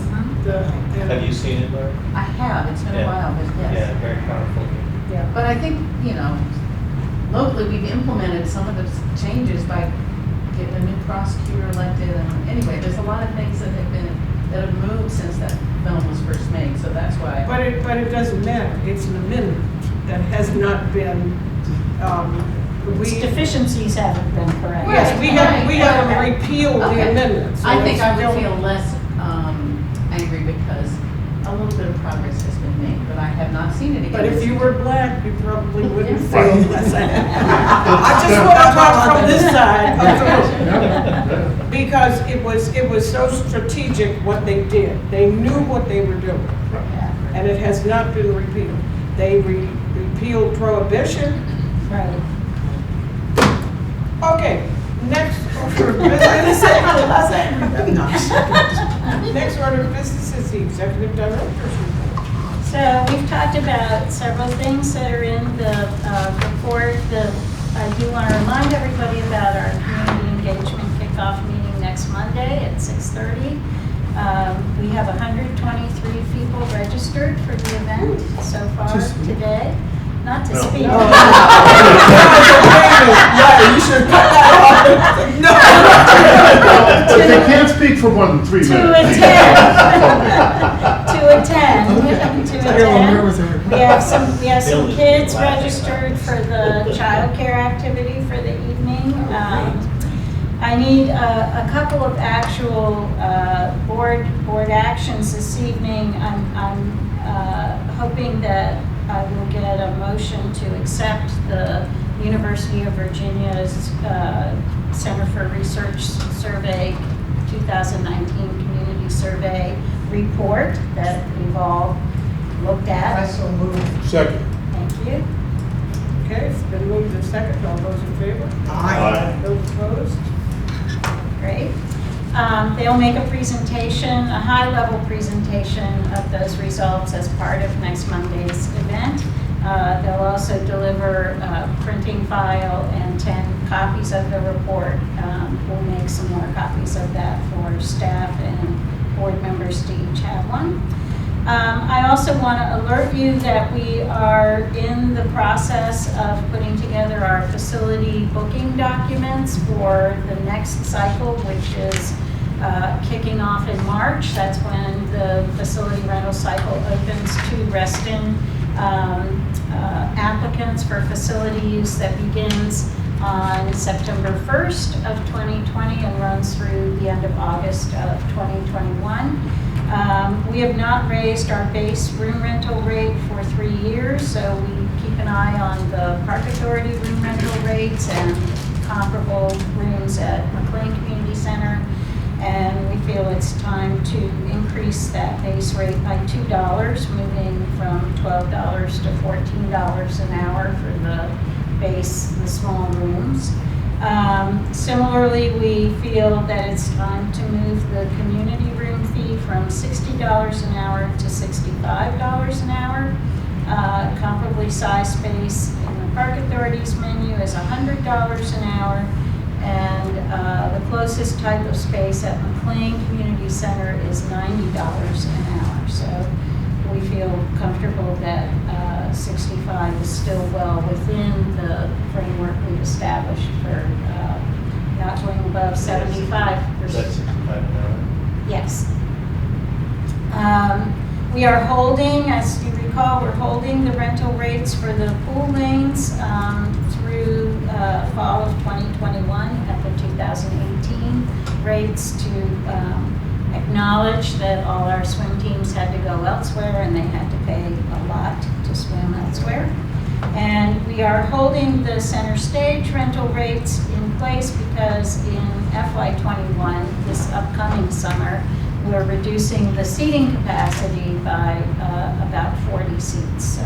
Speaker 7: Have you seen it, Laura?
Speaker 4: I have, it's been a
Speaker 7: Yeah.
Speaker 4: while, but
Speaker 7: Yeah,
Speaker 4: yes.
Speaker 7: very powerful.
Speaker 1: Yeah.
Speaker 4: But I think, locally, we've implemented some of the changes by getting a new prosecutor elected. And anyway, there's a lot of things that have moved since that film was first made, so that's why.
Speaker 1: But it doesn't matter. It's an amendment that has not been,
Speaker 5: Its deficiencies haven't been corrected.
Speaker 1: yes, we haven't
Speaker 4: Okay.
Speaker 1: repealed the
Speaker 4: Okay.
Speaker 1: amendment. So
Speaker 4: I think
Speaker 1: it's
Speaker 4: I would
Speaker 1: still-
Speaker 4: feel less angry because a little bit of progress has been made, but I have not seen it again.
Speaker 1: But if you were black, you probably wouldn't
Speaker 4: Yeah.
Speaker 1: feel less angry. I just want to talk from this side of the room. Because it was so strategic what they did. They knew what they were doing. And it has not been repealed. They repealed prohibition.
Speaker 5: Right.
Speaker 1: Okay, next order of business. Next order of business is the executive director's report.
Speaker 5: So we've talked about several things that are in the report. I do want to remind everybody about our community engagement kickoff meeting next Monday at 6:30. We have 123 people registered for the event so far today. Not to speak.
Speaker 8: Yeah, you should cut that off.
Speaker 3: But they can't speak for more than 3
Speaker 5: To
Speaker 3: minutes.
Speaker 5: attend. We have some
Speaker 7: Bill is
Speaker 5: kids
Speaker 7: laughing.
Speaker 5: registered for the childcare activity for the evening. I need a couple of actual board actions this evening. I'm hoping that I will get a motion to accept the University of Virginia's Center for Research Survey 2019 Community Survey report that we've all looked
Speaker 6: I
Speaker 5: at.
Speaker 6: so moved.
Speaker 2: Second.
Speaker 5: Thank you.
Speaker 1: Okay, it's been moved and seconded. All those in favor?
Speaker 8: Aye.
Speaker 1: Those opposed?
Speaker 5: Great. They'll make a presentation, a high-level presentation of those results as part of next Monday's event. They'll also deliver a printing file and 10 copies of the report. We'll make some more copies of that for staff and board members to each have one. I also want to alert you that we are in the process of putting together our facility booking documents for the next cycle, which is kicking off in March. That's when the facility rental cycle opens to Reston applicants for facility use that begins on September 1st of 2020 and runs through the end of August of 2021. We have not raised our base room rental rate for 3 years, so we keep an eye on the Park Authority room rental rates and comparable rooms at McLean Community Center. And we feel it's time to increase that base rate by $2, moving from $12 to $14 an hour for the base, the small rooms. Similarly, we feel that it's time to move the community room fee from $60 an hour to $65 an hour. Comparably sized space in the Park Authority's menu is $100 an hour. And the closest type of space at McLean Community Center is $90 an hour. So we feel comfortable that 65 is still well within the framework we've established for not going above 75%.
Speaker 7: Is that 65 an hour?
Speaker 5: Yes. We are holding, as you recall, we're holding the rental rates for the pool lanes through fall of 2021 at the 2018 rates to acknowledge that all our swim teams had to go elsewhere and they had to pay a lot to swim elsewhere. And we are holding the center stage rental rates in place because in FY21, this upcoming summer, we're reducing the seating capacity by about 40 seats. So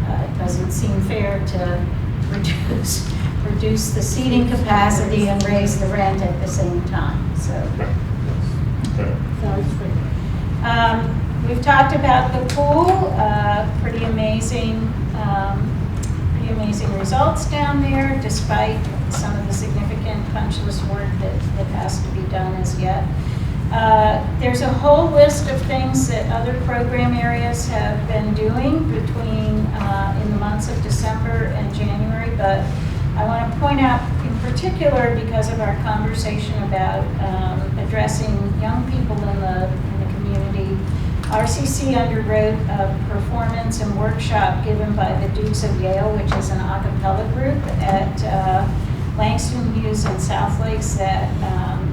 Speaker 5: it doesn't seem fair to reduce the seating capacity and raise the rent at the same time. So. We've talked about the pool, pretty amazing results down there, despite some of the significant punch list work that has to be done as yet. There's a whole list of things that other program areas have been doing between in the months of December and January, but I want to point out in particular, because of our conversation about addressing young people in the community, RCC underwrote a performance and workshop given by the Dukes of Yale, which is an a cappella group at Langston Hughes and South Lakes that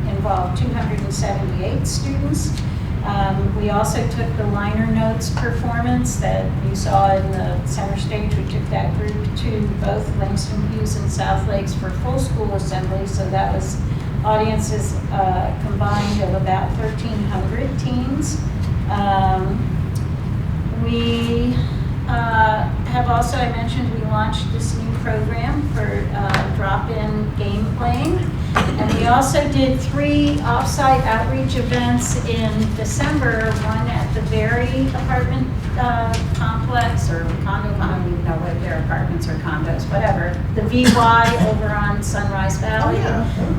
Speaker 5: involved 278 students. We also took the liner notes performance that you saw in the center stage. We took that group to both Langston Hughes and South Lakes for full school assembly. So that was audiences combined of about 1,300 teens. We have also, I mentioned, we launched this new program for drop-in game playing. And we also did 3 off-site outreach events in December, one at the Berry apartment complex or condo, I don't even know whether they're apartments or condos, whatever. The VY over on Sunrise Valley.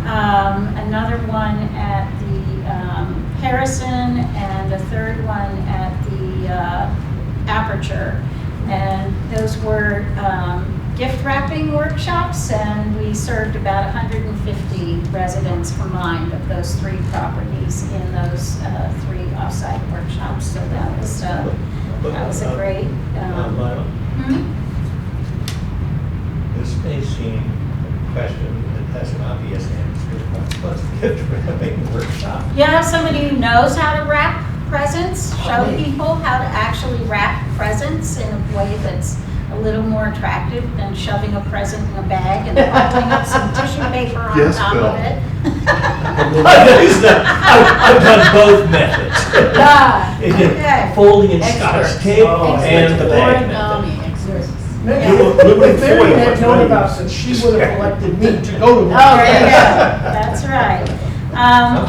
Speaker 5: Another one at the Harrison, and a third one at the Aperture. And those were gift wrapping workshops, and we served about 150 residents combined of those 3 properties in those 3 offsite workshops. So that was a great.
Speaker 7: This may seem a question that has an obvious answer, but what's the gift wrapping workshop?
Speaker 5: You have somebody who knows how to wrap presents, show people how to actually wrap presents in a way that's a little more attractive than shoving a present in a bag and rolling up some tissue paper on
Speaker 3: Yes,
Speaker 5: top
Speaker 3: Bill.
Speaker 5: of it.
Speaker 7: I've done both methods.
Speaker 5: Okay.
Speaker 7: Folding and Scotch tape
Speaker 8: Oh,
Speaker 7: and the bag method.
Speaker 4: Origami exercise.
Speaker 6: If Mary had known about this, she would have elected me to go to one.
Speaker 4: Oh, there you go.
Speaker 5: That's right.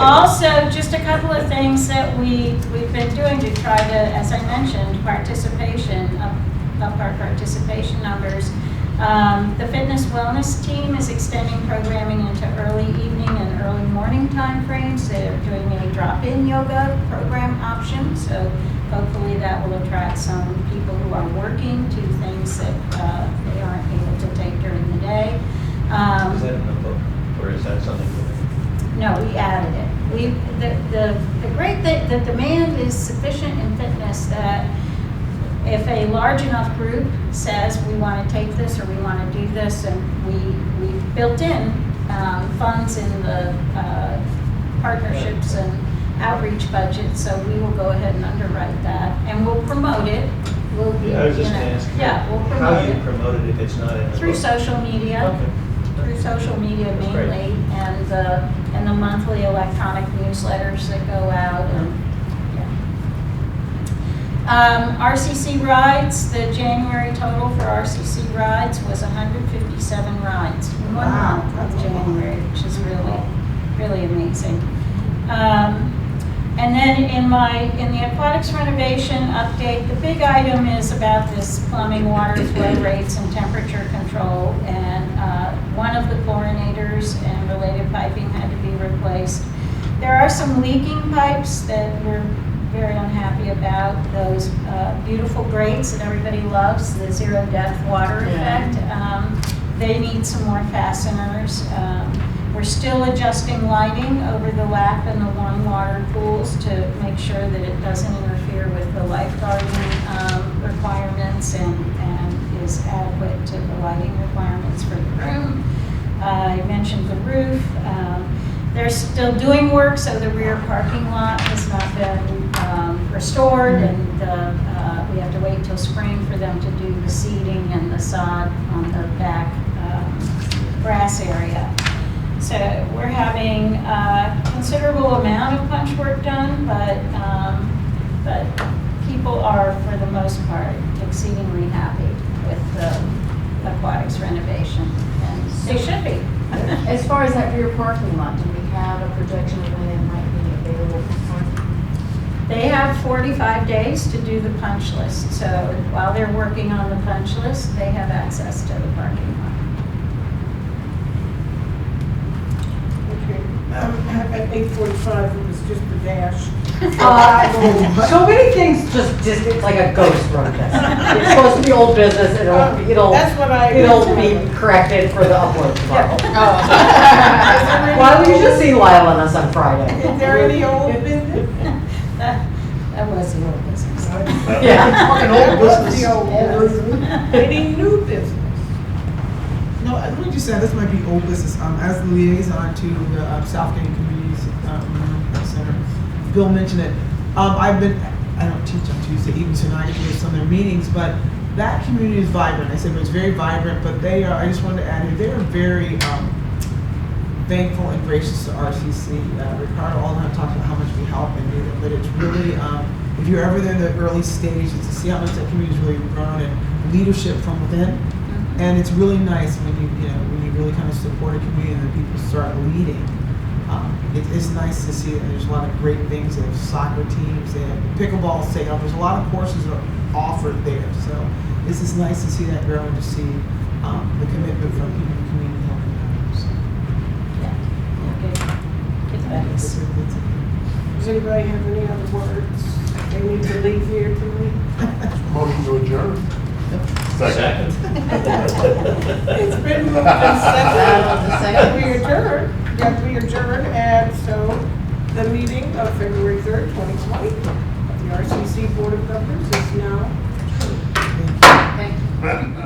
Speaker 5: Also, just a couple of things that we've been doing to try to, as I mentioned, participation, up our participation numbers. The fitness wellness team is extending programming into early evening and early morning time frames. They're doing a drop-in yoga program option, so hopefully that will attract some people who are working to things that they aren't able to take during the day.
Speaker 7: Is that in the book, or is that something?
Speaker 5: No, we added it. The great thing, the demand is sufficient in fitness that if a large enough group says we want to take this or we want to do this, and we built in funds in the partnerships and outreach budget, so we will go ahead and underwrite that, and we'll promote it. We'll,
Speaker 7: Yeah, I was just going to ask.
Speaker 5: Yeah, we'll
Speaker 7: How
Speaker 5: promote
Speaker 7: you
Speaker 5: it
Speaker 7: promote it if it's not in the
Speaker 5: through
Speaker 7: book?
Speaker 5: social media.
Speaker 7: Okay.
Speaker 5: Through social media
Speaker 7: That's great.
Speaker 5: mainly, and the monthly electronic newsletters that go out, and, yeah. RCC rides, the January total for RCC rides was 157 rides in 1
Speaker 8: Wow,
Speaker 5: month
Speaker 8: that's
Speaker 5: of
Speaker 8: a lot.
Speaker 5: January, which is really amazing. And then in the aquatics renovation update, the big item is about this plumbing, water flow rates, and temperature control. And one of the chlorinators and related piping had to be replaced. There are some leaking pipes that we're very unhappy about. Those beautiful grates that everybody loves, the zero depth water effect. They need some more fasteners. We're still adjusting lighting over the lap and the warm water pools to make sure that it doesn't interfere with the lifeguarding requirements and is adequate to the lighting requirements for the room. I mentioned the roof. They're still doing work, so the rear parking lot has not been restored, and we have to wait till spring for them to do the seeding and the sod on the back grass area. So we're having a considerable amount of punch work done, but people are, for the most part, exceedingly happy with the aquatics renovation, and they should be.
Speaker 4: As far as that rear parking lot, do we have a projection of when it might be available for parking?
Speaker 5: They have 45 days to do the punch list, so while they're working on the punch list, they have access to the parking lot.
Speaker 1: At 8:45, it was just a dash.
Speaker 10: So many things it's like a ghost run test. It's supposed to be old business,
Speaker 1: That's what
Speaker 10: it'll be corrected for the upload tomorrow.
Speaker 1: Yeah.
Speaker 10: Why don't you just see Lyle and us on Friday?
Speaker 1: Is there any old business?
Speaker 5: That was the old business.
Speaker 10: Yeah.
Speaker 6: Fucking
Speaker 1: That
Speaker 6: old
Speaker 1: was
Speaker 6: business.
Speaker 1: the old business. Any new business?
Speaker 8: No, let me just say, this might be old business. As the liaison to the Southgate Communities Center, Bill mentioned it. I don't teach on Tuesday evenings, so now I get to go to some of their meetings, but that community is vibrant. I said it's very vibrant, but they are, I just wanted to add here, they are very thankful and gracious to RCC. Ricardo all the time talks about how much we help and do them, but it's really, if you're ever there in the early stages, to see how much that community's really grown and leadership from within. And it's really nice when you really kind of support a community and then people start leading. It's nice to see that there's a lot of great things. They have soccer teams, they have pickleball taken off. There's a lot of courses that are offered there. So this is nice to see that grow and to see the commitment from people in the community helping out. So,
Speaker 5: Good thanks.
Speaker 1: Does anybody have any other words they need to leave here to me?
Speaker 2: Motion to adjourn.
Speaker 3: Second.
Speaker 1: It's been moved and seconded. We adjourn. Yes, we adjourn, and so the meeting of February 3rd, 2020, of the RCC Board of Governors is now
Speaker 4: Thank you.